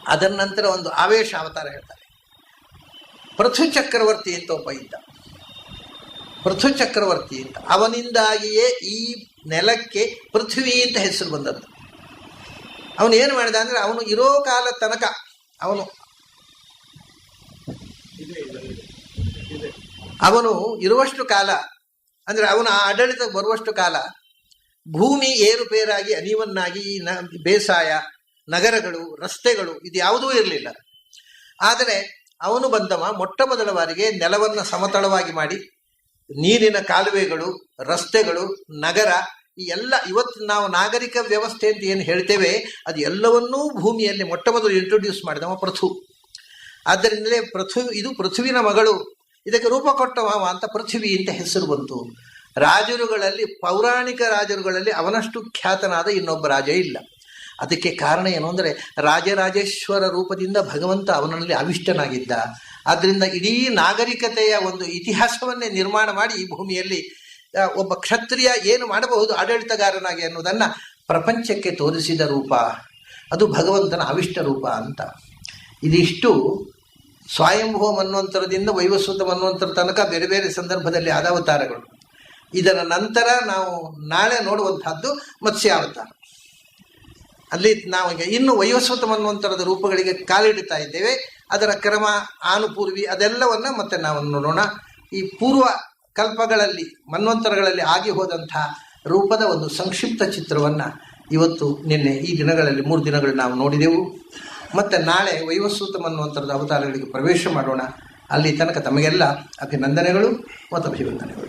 ಅದರ ನಂತರ ಒಂದು ಆವೇಶ ಅವತಾರ ಹೇಳ್ತಾರೆ. ಪೃಥು ಚಕ್ರವರ್ತಿ ಅಂತ ಒಬ್ಬ ಇದ್ದ. ಪೃಥು ಚಕ್ರವರ್ತಿ ಅಂತ, ಅವನಿಂದಾಗಿಯೇ ಈ ನೆಲಕ್ಕೆ ಪೃಥ್ವಿ ಅಂತ ಹೆಸರು ಬಂದದ್ದು. ಅವನು ಏನು ಮಾಡಿದ ಅಂದರೆ, ಅವನು ಇರೋ ಕಾಲ ತನಕ, ಅವನು ಇರುವಷ್ಟು ಕಾಲ, ಅಂದರೆ ಅವನ ಆಡಳಿತ ಬರುವಷ್ಟು ಕಾಲ ಭೂಮಿ ಏರುಪೇರಾಗಿ ಅನಿವನ್ನಾಗಿ ಬೇಸಾಯ, ನಗರಗಳು, ರಸ್ತೆಗಳು ಇದು ಯಾವುದೂ ಇರಲಿಲ್ಲ. ಆದರೆ ಅವನು ಬಂದವ ಮೊಟ್ಟ ಮೊದಲ ಬಾರಿಗೆ ನೆಲವನ್ನು ಸಮತಳವಾಗಿ ಮಾಡಿ ನೀರಿನ ಕಾಲುವೆಗಳು, ರಸ್ತೆಗಳು, ನಗರ, ಈ ಎಲ್ಲ ಇವತ್ತು ನಾವು ನಾಗರಿಕ ವ್ಯವಸ್ಥೆ ಅಂತ ಏನು ಹೇಳ್ತೇವೆ ಅದು ಎಲ್ಲವನ್ನೂ ಭೂಮಿಯಲ್ಲಿ ಮೊಟ್ಟ ಮೊದಲು ಇಂಟ್ರೊಡ್ಯೂಸ್ ಮಾಡಿದವ ಪೃಥು. ಆದ್ದರಿಂದಲೇ ಇದು ಪೃಥುವಿನ ಮಗಳು, ಇದಕ್ಕೆ ರೂಪ ಕೊಟ್ಟವ ಅಂತ ಪೃಥ್ವಿ ಅಂತ ಹೆಸರು ಬಂತು. ರಾಜರುಗಳಲ್ಲಿ, ಪೌರಾಣಿಕ ರಾಜರುಗಳಲ್ಲಿ ಅವನಷ್ಟು ಖ್ಯಾತನಾದ ಇನ್ನೊಬ್ಬ ರಾಜ ಇಲ್ಲ. ಅದಕ್ಕೆ ಕಾರಣ ಏನು ಅಂದರೆ, ರಾಜರಾಜೇಶ್ವರ ರೂಪದಿಂದ ಭಗವಂತ ಅವನಲ್ಲಿ ಅವಿಷ್ಟನಾಗಿದ್ದ. ಆದ್ದರಿಂದ ಇಡೀ ನಾಗರಿಕತೆಯ ಒಂದು ಇತಿಹಾಸವನ್ನೇ ನಿರ್ಮಾಣ ಮಾಡಿ ಈ ಭೂಮಿಯಲ್ಲಿ ಒಬ್ಬ ಕ್ಷತ್ರಿಯ ಏನು ಮಾಡಬಹುದು ಆಡಳಿತಗಾರನಾಗಿ ಅನ್ನೋದನ್ನು ಪ್ರಪಂಚಕ್ಕೆ ತೋರಿಸಿದ ರೂಪ ಅದು ಭಗವಂತನ ಅವಿಷ್ಟ ರೂಪ ಅಂತ. ಇದಿಷ್ಟು ಸ್ವಯಂಭೂ ಮನ್ವಂತರದಿಂದ ವೈವಸ್ವತ ಮನ್ವಂತರ ತನಕ ಬೇರೆ ಬೇರೆ ಸಂದರ್ಭದಲ್ಲಿ ಆದ ಅವತಾರಗಳು. ಇದರ ನಂತರ ನಾವು ನಾಳೆ ನೋಡುವಂತಹದ್ದು ಮತ್ಸ್ಯಾವತಾರ. ಅಲ್ಲಿ ನಾವೀಗ ಇನ್ನು ವೈವಸ್ವತ ಮನ್ವಂತರದ ರೂಪಗಳಿಗೆ ಕಾಲಿಡ್ತಾ ಇದ್ದೇವೆ. ಅದರ ಕ್ರಮ, ಆನುಪೂರ್ವಿ ಅದೆಲ್ಲವನ್ನು ಮತ್ತೆ ನಾವು ನೋಡೋಣ. ಈ ಪೂರ್ವ ಕಲ್ಪಗಳಲ್ಲಿ, ಮನ್ವಂತರಗಳಲ್ಲಿ ಆಗಿ ಹೋದಂತಹ ರೂಪದ ಒಂದು ಸಂಕ್ಷಿಪ್ತ ಚಿತ್ರವನ್ನು ಇವತ್ತು, ನಿನ್ನೆ, ಈ ದಿನಗಳಲ್ಲಿ 3 ದಿನಗಳು ನಾವು ನೋಡಿದೆವು. ಮತ್ತು ನಾಳೆ ವೈವಸ್ವತ ಮನ್ವಂತರದ ಅವತಾರಗಳಿಗೆ ಪ್ರವೇಶ ಮಾಡೋಣ. ಅಲ್ಲಿ ತನಕ ತಮಗೆಲ್ಲ ಅಭಿನಂದನೆಗಳು ಮತ್ತು ಅಭಿವಂದನೆಗಳು.